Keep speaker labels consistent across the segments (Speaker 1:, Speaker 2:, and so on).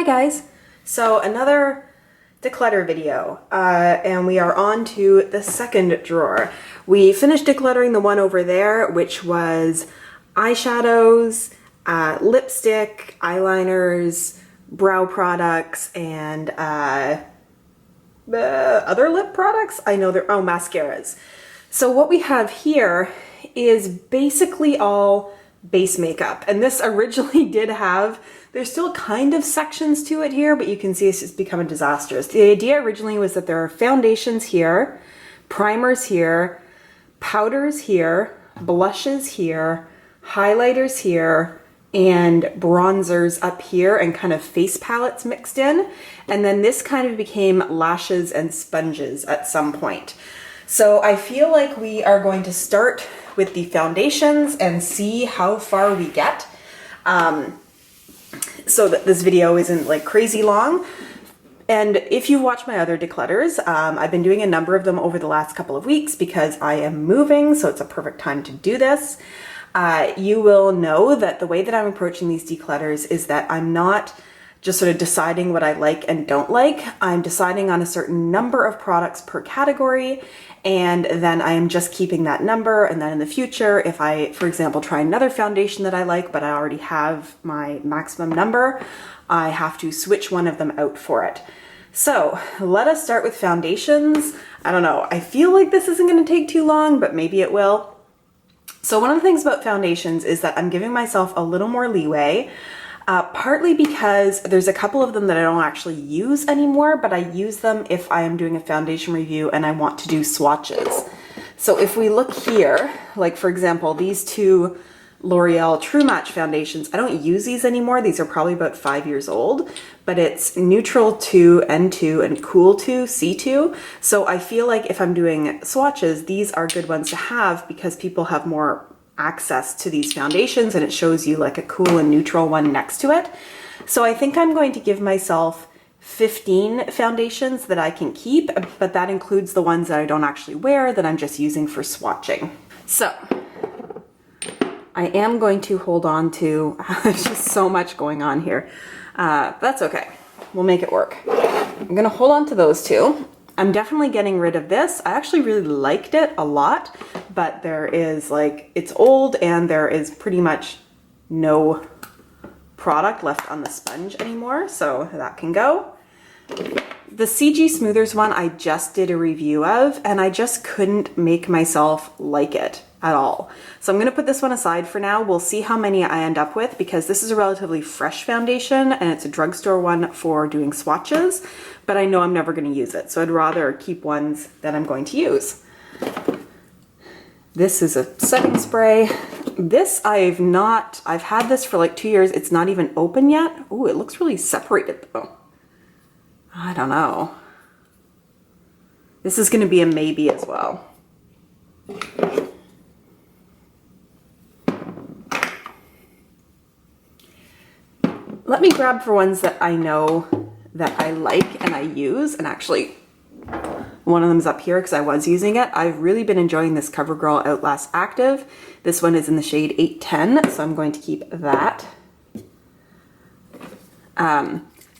Speaker 1: Hi guys! So another declutter video, and we are on to the second drawer. We finished decluttering the one over there, which was eyeshadows, lipstick, eyeliners, brow products, and other lip products? I know they're, oh, mascaras. So what we have here is basically all base makeup, and this originally did have, there's still kind of sections to it here, but you can see it's just become disastrous. The idea originally was that there are foundations here, primers here, powders here, blushes here, highlighters here, and bronzers up here, and kind of face palettes mixed in. And then this kind of became lashes and sponges at some point. So I feel like we are going to start with the foundations and see how far we get. So that this video isn't like crazy long. And if you watch my other declutters, I've been doing a number of them over the last couple of weeks because I am moving, so it's a perfect time to do this. You will know that the way that I'm approaching these declutters is that I'm not just sort of deciding what I like and don't like. I'm deciding on a certain number of products per category, and then I am just keeping that number. And then in the future, if I, for example, try another foundation that I like, but I already have my maximum number, I have to switch one of them out for it. So let us start with foundations. I don't know, I feel like this isn't gonna take too long, but maybe it will. So one of the things about foundations is that I'm giving myself a little more leeway. Partly because there's a couple of them that I don't actually use anymore, but I use them if I am doing a foundation review and I want to do swatches. So if we look here, like for example, these two L'Oreal True Match foundations, I don't use these anymore. These are probably about 5 years old, but it's Neutral 2 N2 and Cool 2 C2. So I feel like if I'm doing swatches, these are good ones to have because people have more access to these foundations and it shows you like a cool and neutral one next to it. So I think I'm going to give myself 15 foundations that I can keep, but that includes the ones that I don't actually wear that I'm just using for swatching. So I am going to hold on to, there's just so much going on here. That's okay, we'll make it work. I'm gonna hold on to those two. I'm definitely getting rid of this. I actually really liked it a lot, but there is like, it's old and there is pretty much no product left on the sponge anymore, so that can go. The CG Smoothers one I just did a review of, and I just couldn't make myself like it at all. So I'm gonna put this one aside for now. We'll see how many I end up with because this is a relatively fresh foundation and it's a drugstore one for doing swatches, but I know I'm never gonna use it. So I'd rather keep ones that I'm going to use. This is a setting spray. This I've had this for like 2 years. It's not even open yet. Oh, it looks really separated though. I don't know. This is gonna be a maybe as well. Let me grab for ones that I know that I like and I use, and actually one of them's up here because I was using it. I've really been enjoying this CoverGirl Outlast Active. This one is in the shade 810, so I'm going to keep that.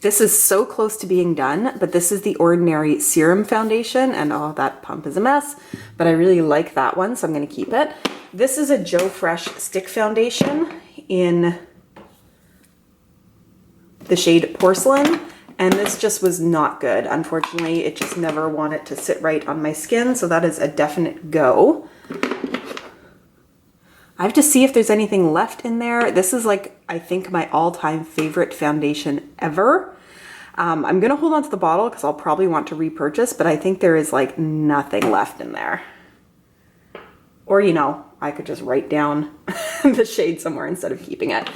Speaker 1: This is so close to being done, but this is the Ordinary Serum Foundation, and oh, that pump is a mess, but I really like that one, so I'm gonna keep it. This is a Joe Fresh Stick Foundation in the shade Porcelain, and this just was not good. Unfortunately, it just never wanted to sit right on my skin, so that is a definite go. I have to see if there's anything left in there. This is like, I think, my all-time favorite foundation ever. I'm gonna hold on to the bottle because I'll probably want to repurchase, but I think there is like nothing left in there. Or, you know, I could just write down the shade somewhere instead of keeping it.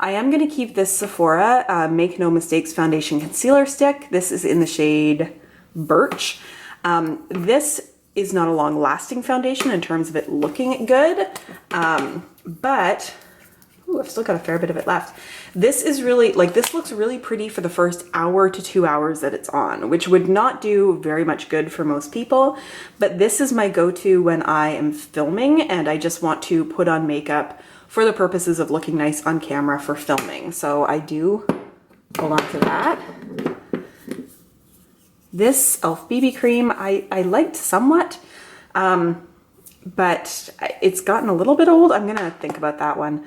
Speaker 1: I am going to keep this Sephora Make No Mistakes Foundation Concealer Stick. This is in the shade Birch. This is not a long-lasting foundation in terms of it looking good, but ooh, I've still got a fair bit of it left. This is really, like, this looks really pretty for the first hour to 2 hours that it's on, which would not do very much good for most people, but this is my go-to when I am filming and I just want to put on makeup for the purposes of looking nice on camera for filming. So I do hold on to that. This e.l.f. BB cream I liked somewhat, but it's gotten a little bit old. I'm gonna think about that one.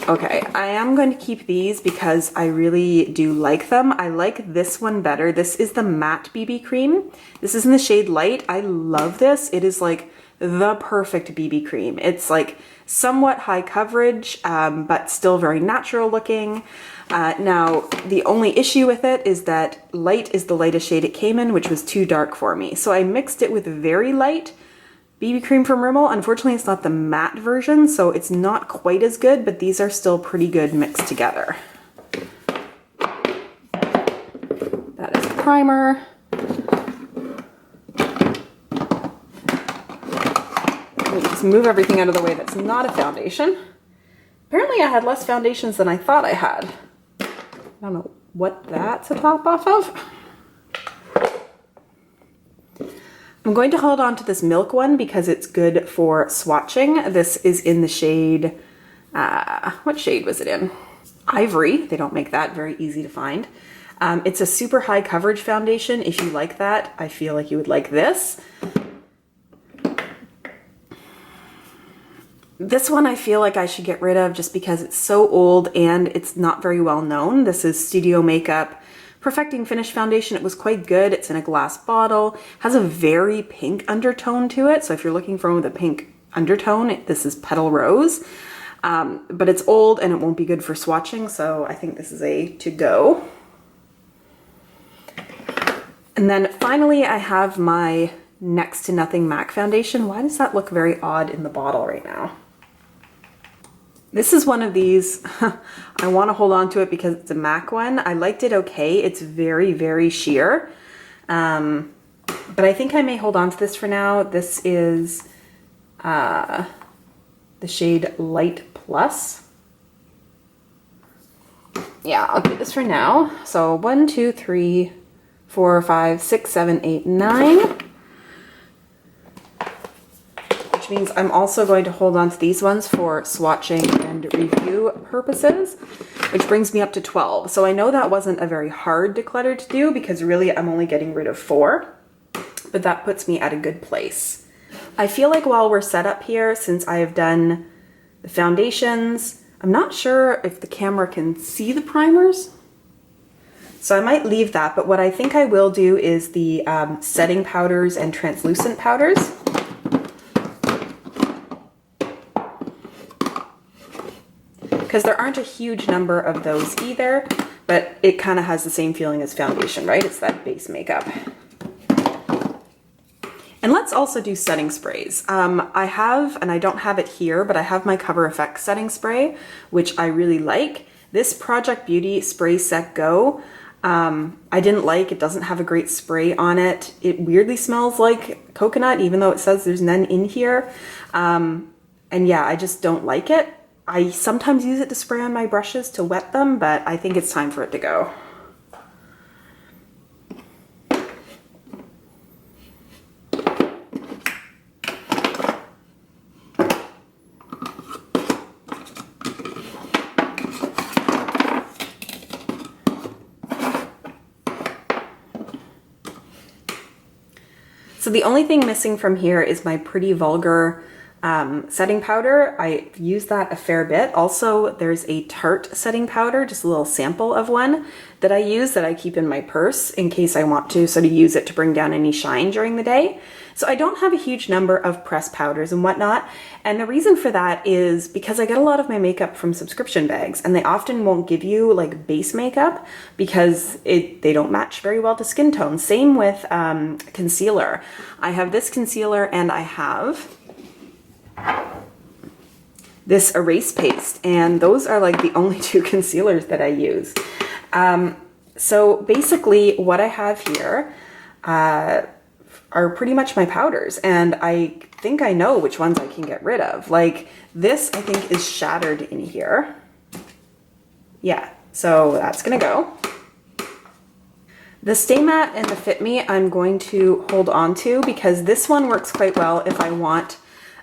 Speaker 1: Okay, I am going to keep these because I really do like them. I like this one better. This is the matte BB cream. This is in the shade Light. I love this. It is like the perfect BB cream. It's like somewhat high coverage, but still very natural looking. Now, the only issue with it is that Light is the lightest shade it came in, which was too dark for me. So I mixed it with Very Light BB cream from Rimmel. Unfortunately, it's not the matte version, so it's not quite as good, but these are still pretty good mixed together. That is the primer. Let me just move everything out of the way that's not a foundation. Apparently I had less foundations than I thought I had. I don't know what that's a top off of. I'm going to hold on to this milk one because it's good for swatching. This is in the shade, what shade was it in? Ivory. They don't make that very easy to find. It's a super high coverage foundation. If you like that, I feel like you would like this. This one I feel like I should get rid of just because it's so old and it's not very well known. This is Studio Makeup Perfecting Finish Foundation. It was quite good. It's in a glass bottle, has a very pink undertone to it. So if you're looking for one with a pink undertone, this is Petal Rose. But it's old and it won't be good for swatching. So I think this is a to-go. And then finally I have my Next to Nothing MAC foundation. Why does that look very odd in the bottle right now? This is one of these, I want to hold on to it because it's a MAC one. I liked it okay. It's very, very sheer. But I think I may hold on to this for now. This is the shade Light Plus. Yeah, I'll do this for now. So 1, 2, 3, 4, 5, 6, 7, 8, 9. Which means I'm also going to hold on to these ones for swatching and review purposes, which brings me up to 12. So I know that wasn't a very hard declutter to do because really I'm only getting rid of 4, but that puts me at a good place. I feel like while we're set up here, since I have done the foundations, I'm not sure if the camera can see the primers. So I might leave that, but what I think I will do is the setting powders and translucent powders. Because there aren't a huge number of those either, but it kind of has the same feeling as foundation, right? It's that base makeup. And let's also do setting sprays. I have, and I don't have it here, but I have my Cover FX setting spray, which I really like. This Project Beauty Spray Set Go, I didn't like. It doesn't have a great spray on it. It weirdly smells like coconut, even though it says there's none in here. And yeah, I just don't like it. I sometimes use it to spray on my brushes to wet them, but I think it's time for it to go. So the only thing missing from here is my Pretty Vulgar setting powder. I use that a fair bit. Also, there's a Tarte setting powder, just a little sample of one that I use that I keep in my purse in case I want to sort of use it to bring down any shine during the day. So I don't have a huge number of pressed powders and whatnot. And the reason for that is because I get a lot of my makeup from subscription bags and they often won't give you like base makeup because they don't match very well to skin tone. Same with concealer. I have this concealer and I have this erase paste, and those are like the only 2 concealers that I use. So basically what I have here are pretty much my powders, and I think I know which ones I can get rid of. Like this I think is shattered in here. Yeah, so that's gonna go. The Stay Matte and the Fit Me I'm going to hold on to because this one works quite well if I want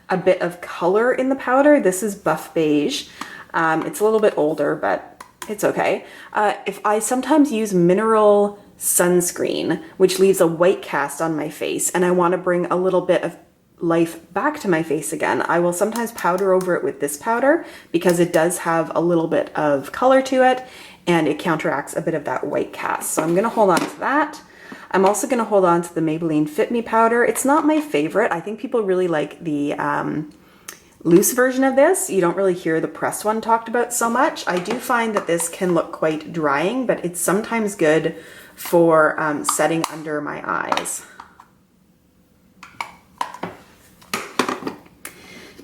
Speaker 1: a bit of color in the powder. This is Buff Beige. It's a little bit older, but It's okay. If I sometimes use mineral sunscreen, which leaves a white cast on my face, and I want to bring a little bit of life back to my face again, I will sometimes powder over it with this powder because it does have a little bit of color to it and it counteracts a bit of that white cast. So I'm going to hold on to that. I'm also going to hold on to the Maybelline Fit Me powder. It's not my favorite. I think people really like the loose version of this. You don't really hear the pressed one talked about so much. I do find that this can look quite drying, but it's sometimes good for setting under my eyes.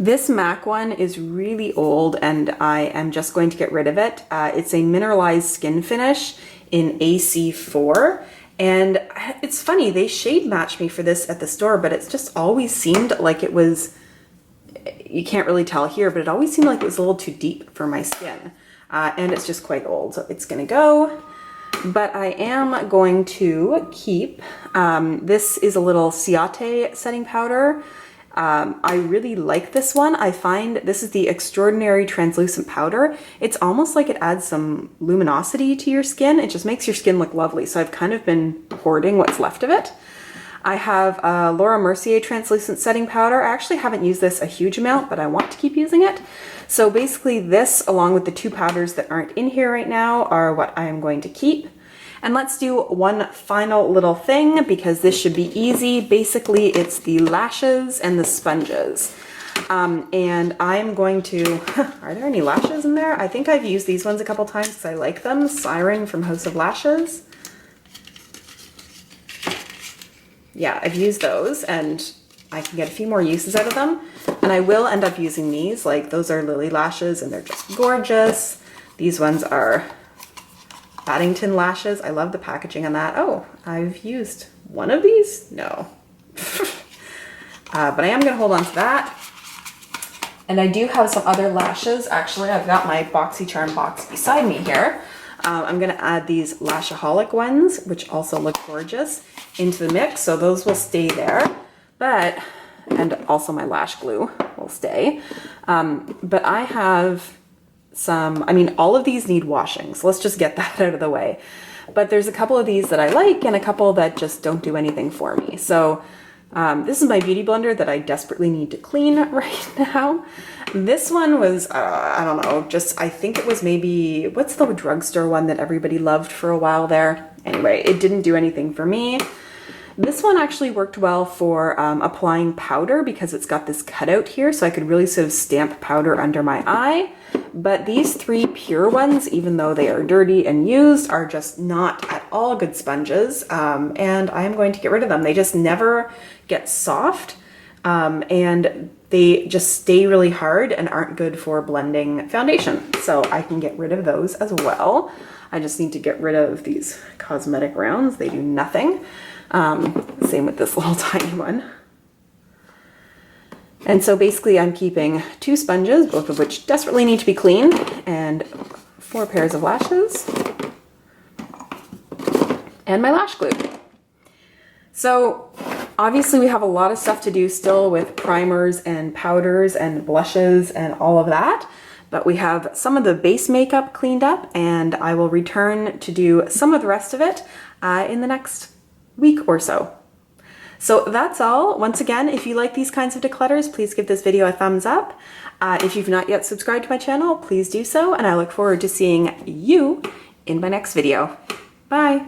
Speaker 1: This MAC one is really old and I am just going to get rid of it. It's a mineralized skin finish in AC4. And it's funny, they shade matched me for this at the store, but it's just always seemed like it was, you can't really tell here, but it always seemed like it was a little too deep for my skin. And it's just quite old, so it's gonna go. But I am going to keep, this is a little Ciate setting powder. I really like this one. I find this is the Extraordinary Translucent Powder. It's almost like it adds some luminosity to your skin. It just makes your skin look lovely. So I've kind of been hoarding what's left of it. I have Laura Mercier Translucent Setting Powder. I actually haven't used this a huge amount, but I want to keep using it. So basically this, along with the two powders that aren't in here right now, are what I am going to keep. And let's do one final little thing because this should be easy. Basically, it's the lashes and the sponges. And I'm going to, are there any lashes in there? I think I've used these ones a couple times because I like them. Siren from House of Lashes. Yeah, I've used those and I can get a few more uses out of them. And I will end up using these, like those are Lily lashes and they're just gorgeous. These ones are Paddington lashes. I love the packaging on that. Oh, I've used one of these? No. But I am going to hold on to that. And I do have some other lashes. Actually, I've got my BoxyCharm box beside me here. I'm going to add these Lashaholic ones, which also look gorgeous, into the mix. So those will stay there. And also my lash glue will stay. But I have some, I mean, all of these need washing, so let's just get that out of the way. But there's a couple of these that I like and a couple that just don't do anything for me. So this is my beauty blender that I desperately need to clean right now. This one was, I don't know, just, I think it was maybe, what's the drugstore one that everybody loved for a while there? Anyway, it didn't do anything for me. This one actually worked well for applying powder because it's got this cutout here, so I could really sort of stamp powder under my eye. But these three pure ones, even though they are dirty and used, are just not at all good sponges, and I am going to get rid of them. They just never get soft, and they just stay really hard and aren't good for blending foundation. So I can get rid of those as well. I just need to get rid of these cosmetic rounds. They do nothing. Same with this little tiny one. And so basically I'm keeping 2 sponges, both of which desperately need to be cleaned, and 4 pairs of lashes, and my lash glue. So obviously we have a lot of stuff to do still with primers and powders and blushes and all of that, but we have some of the base makeup cleaned up, and I will return to do some of the rest of it in the next week or so. So that's all. Once again, if you like these kinds of declutters, please give this video a thumbs up. If you've not yet subscribed to my channel, please do so, and I look forward to seeing you in my next video. Bye!